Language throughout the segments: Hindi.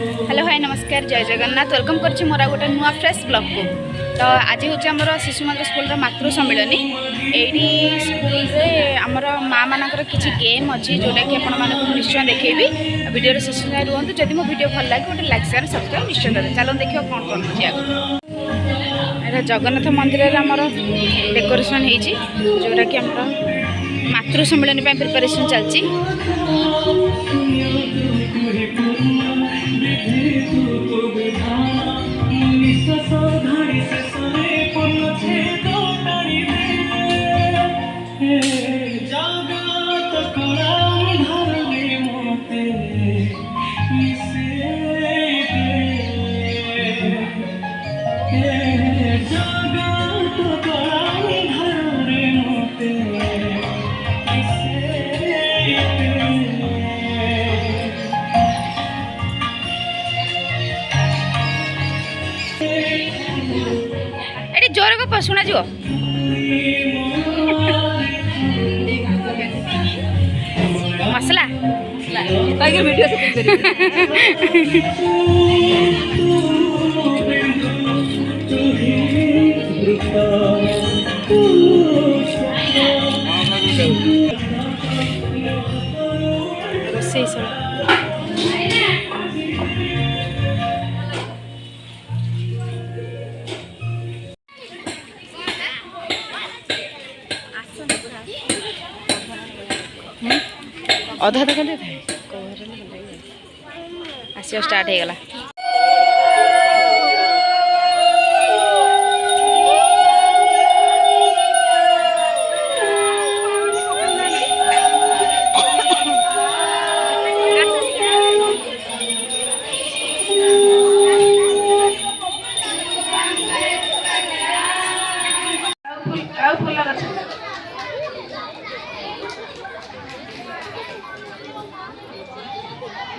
हेलो हाय नमस्कार जय जगन्नाथ वेलकम करछि मोरा गोटे नुआ फ्रेश ब्लॉग को। तो आज हूँ आमर शिशु मंदिर स्कूल मातृ सम्मिलनी एडी स्कूल रे आमर माँ मानकर किसी गेम अच्छी जोटा कि आपण निश्चय देखेबी वीडियो शेष जाए रुहतु। जदि मो वीडियो भल लगे गोटे लाइक शेयर सब्सक्राइब निश्चय करें। चलो देखिए कौन कौन अच्छी आगे जगन्नाथ मंदिर आमर डेकोरेशन होती जोटा कि आमर मातृ सम्मिलनी प्रिपरेशन चलती। जोर को शुणा जो मसला वीडियो रोसे अधा तक आसिया स्टार्ट हो गला।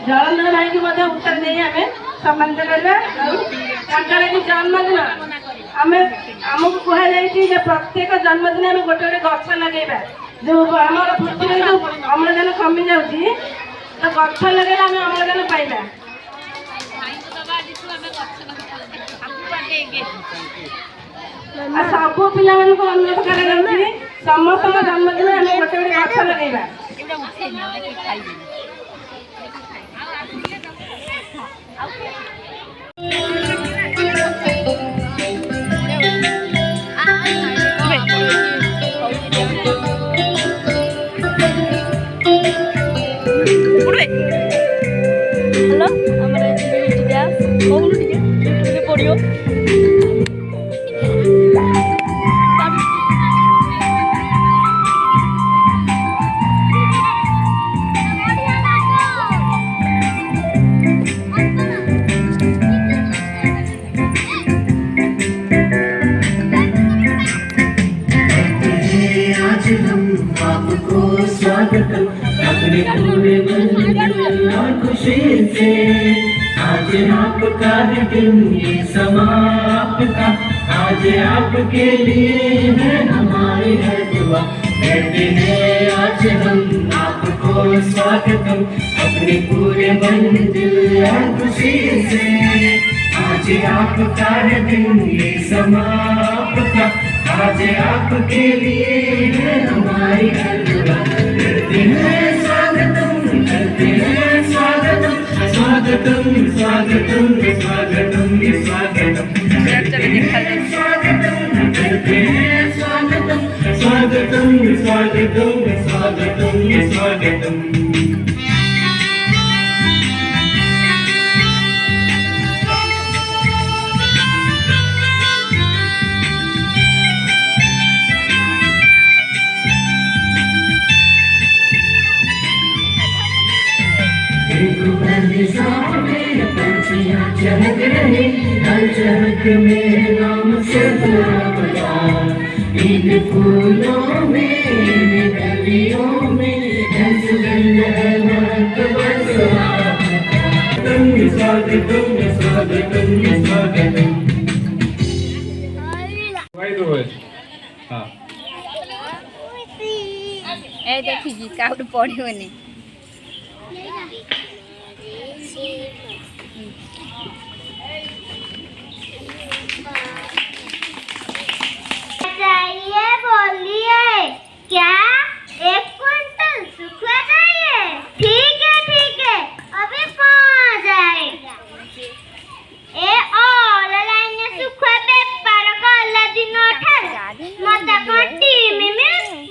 जलंधर भाई की उत्तर नहीं आम सम्मान करा जन्मदिन आमको कहुई प्रत्येक जन्मदिन आम गोटे गोटे गछ लगे जो आम पृथ्वी जो अम्लजान कमी जाऊँगी तो गछ लगे आम अम्लजान पाइबा। सब पिला अनुरोध कर समस्त जन्मदिन आम गोटे गोटे गछ लगेगा। हेलो हमारे पड़ो खुशी से आज आपका दिन ये समाप्त आज आपके लिए है हमारी है दुआ कहते हैं आज हम आपको स्वागतम अपने पूरे मंदिर खुशी से आज आपका दिन ये समाप्त आज आपके लिए है हमारी है दुआ करते हैं स्वागतम करते हैं स्वागतम स्वागतम स्वागतम स्वागतम स्वागतम करते हैं स्वागतम करते हैं स्वागतम स्वागतम स्वागतम स्वागतम स्वागतम। चहक रहे हर चहक में नाम से इन फूलों में गलियों में स्वागतम स्वागतम स्वागतम स्वागतम। ए देखी काउड पड़ोनी चाहिए बोलिए, क्या 1 क्विंटल सूखा चाहिए? ठीक है, अभी पहुंच जाएगा। ए ऑनलाइन सूखा पेपर कला दिन ठार मत कोटी में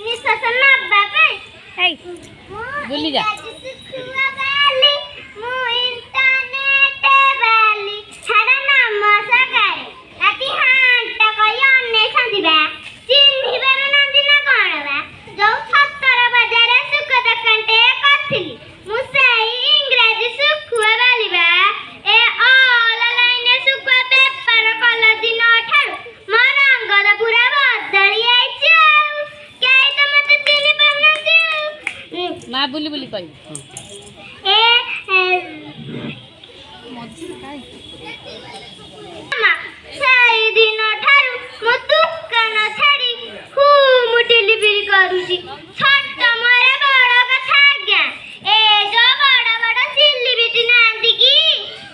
निशा नब्बा पे भूली जा सूखा वाली मु इंटरनेट वाली हरा नाम सगारे राती हांटा कई अन्ने संदिबा चिन्हिबार नंदिना कोणबा जो 17 बजारे सुख दकंटे करथिली मु सेई इंग्रजी सुखुआ वालीबा ए ऑनलाइन सुखुआ पेपर कला दिन ठार मो रंगद पूरा बदली आइछ केई त मते चिन्हि पाउनथि माँ बुली बुली कही ସେଇ ଦିନ ଠାରୁ ମୋ ଦୋକାନ ଛାଡ଼ି ମୁଁ ଡେଲିଭରି କରୁଛି। ଛୋଟ ମୋର ବଡ଼ କଥା ଆଜ୍ଞା, ଏ ଯୋଉ ବଡ଼ ବଡ଼ ସେଲିବ୍ରିଟି ନାହାନ୍ତି କି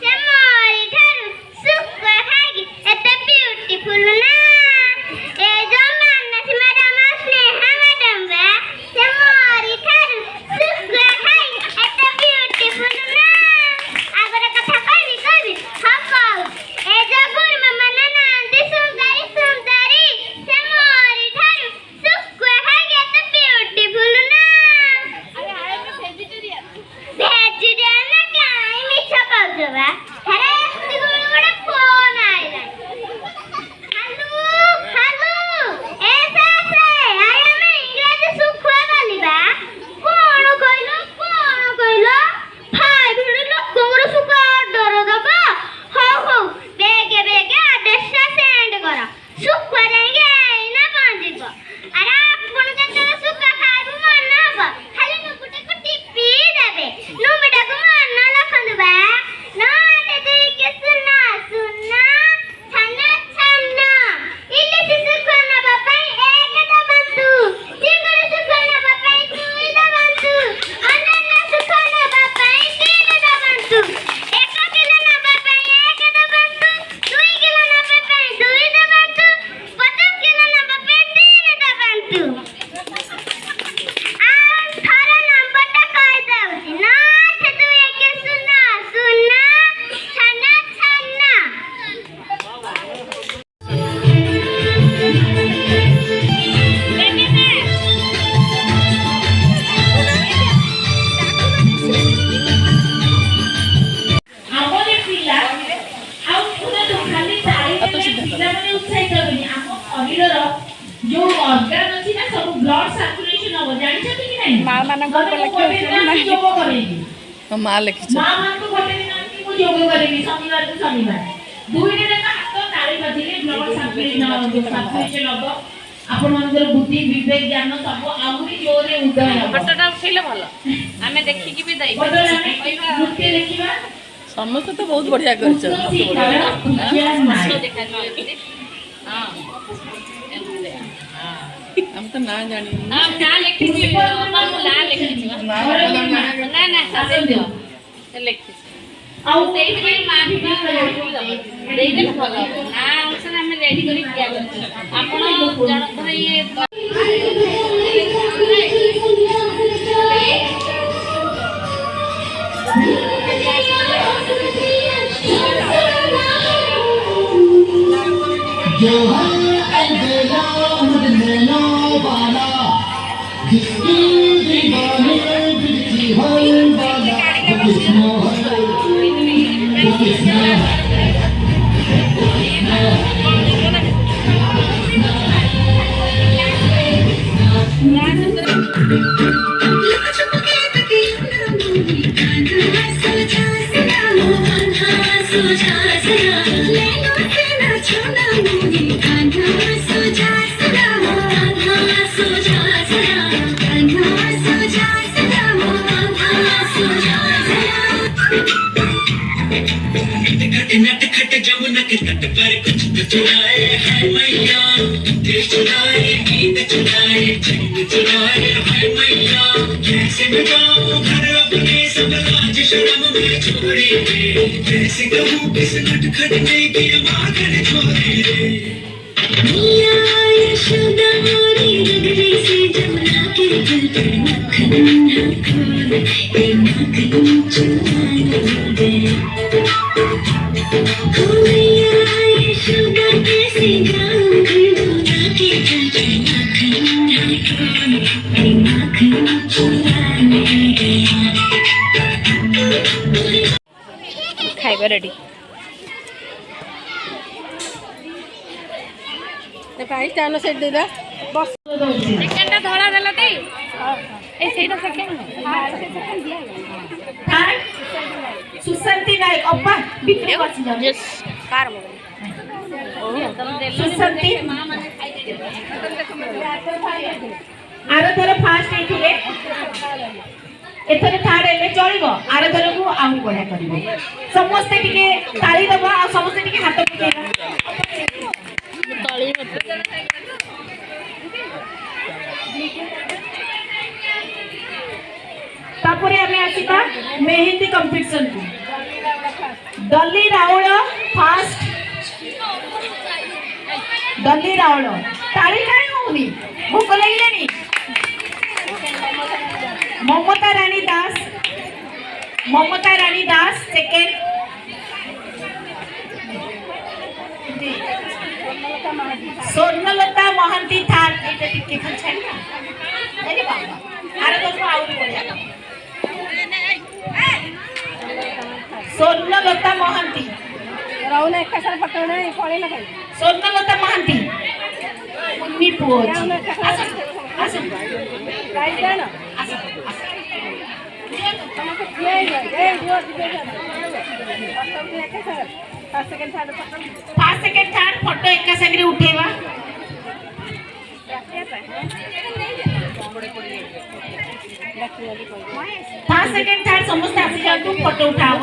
ସେ ମୋରି ଠାରୁ ଶୁଖୁଆ ଖାଇକି ଏତେ ବିୟୁଟିଫୁଲ ନା। ଏ ଯୋଉ ମାନସୀ ମ୍ୟାଡାମ ସ୍ନେହା ମ୍ୟାଡାମ ବା ସେ ମୋରି ଠାରୁ ଶୁଖୁଆ ଖାଇ ଏତେ ବିୟୁଟିଫୁଲ ନା। ଆଉ ଗୋଟେ କଥା କହିବି ହଁ କହୁଛି। ଏ ଯୋଉ ଗୁରୁମା ମାନେ ନାହାନ୍ତି ସୁନ୍ଦରୀ ସେ ମୋରି ଠାରୁ ଶୁଖୁଆ ଖାଇକି ଏତେ ବିୟୁଟିଫୁଲ ନା। ଭେଜିଟେରିଆନ କାଇଁ ମିଛ କହୁଛ ବା? ହେରେ ଏତିକି ଗୋଟେ ଫୋନ ଆଇଲା। ହାଲୋ ଏ ସେ ଆଇ ଆମେ ଇଂରାଜୀ ଶୁଖୁଆ ବାଲିବା। କଣ କହିଲ 5 ମିନିଟ୍ ଲୋକଙ୍କର ଶୁଖୁଆ ଅର୍ଡର ଦବା। ହଉ ବେଗେ ଆଡ୍ରେସ ସେଣ୍ଡ କର। ଶୁଖୁଆ ଯାଇକି ଏଇନା ପହଞ୍ଚିବ। ଆରେ ଆପଣ ଯେତେବେଳେ ଶୁଖୁଆ ଖାଇବୁ ମନ ହବ ଖାଲି ନୁବୁଟାକୁ ଟିପି ଦେବେ। ନୁବୁଟାକୁ ମନ ରଖନ୍ତୁ ବା। ନଅଟେ ଦୁଇକେ ଶୂନ ଛାନ ଇଲିଶି ଶୁଖୁଆ ନେବା ପାଇଁ 1 ଦବାନ୍ତୁ। ଚିଙ୍ଗୁଡ଼ି ଶୁଖୁଆ ନେବା ପାଇଁ 2 ଦବାନ୍ତୁ। ଅନ୍ୟାନ୍ୟ ଶୁଖୁଆ ନେବା ପାଇଁ 3 ଦବାନ୍ତୁ। 1 କିଲୋ ନେବା ପାଇଁ 1 ଦବାନ୍ତୁ। 2 କିଲୋ ନେବା ପାଇଁ 2 ଦବାନ୍ତୁ। 50 କିଲୋ ନେବା ପାଇଁ 3 ଦବାନ୍ତୁ। ଆଉ ଥରେ ନମ୍ବରଟା କହିଦେଉଛି 9 माँ मान माँ लिखी बुद्धि विवेक ज्ञान सब आहुरी जोरे उदय फोटोटा उठेले भल आमे देखिकी भी दई नृत्य देखिबा समस्त तो बहुत बढ़िया करछ हम तो ना जानी हम ना लिखी हम ना लिखी ना ना सासे दियो लिखी आउ देई के मां भी देई दे भल ना उसन हम रेडी करी किया करछ आपण जण धर ये जो है अंधेरा मदनो वाला जिसकी दीवाने बिजली हर वाला किस्मो नट खट जमुना के तट पर कुछ तो चुराए है मैया, देश चुराए, गीत चुराए, चैन चुराए है मैया। कैसे बताऊं घर अपने सब लाज शर्म में छोड़े रे, कैसे कहूँ किस नट खट ने किया मांगन छोड़े रे। मैया यशोदा मोरी नगरी से जमुना के तट पर मक्खन ढकोर, ये मक्खन चुराने गए। खाइबा रेडी भाई स्टैंड सेट दे दे बस सेकंड धड़ा देला ती ए सेटा सेकंड सुसंती नायक अप्पा बिक्री बच जाओ यस कार मो सुसंती आरो थोर फास्ट एथिले एथरे थार्ड हेले चलिबो आरो थोर को आउ कोडा करिवो समस्त टिके ताली दबो आ समस्त टिके हाथ पकेइबा ताली तापरे हमें आसीबा मेहंदी कंपटीशन को डली राउळ फास्ट डली राउळ ताली काई होनी भूख लागलेनी ममता रानी दास सेकेंड स्वर्णलता महांती थर्ड एटा टिके खान छाड़ी अरे बाबा आरो तो आउट बोलिया स्वर्णलता महांती राउन एक साथ पकड़ना है कोले ना खाई स्वर्णलता महांती उन्नी पोज आसन राइट है ना फास्ट सेकंड थर्ड फोटो एका संगे उठेवा फास्ट सेकंड थर्ड समस्त आसी जाओ तुम फोटो उठाओ।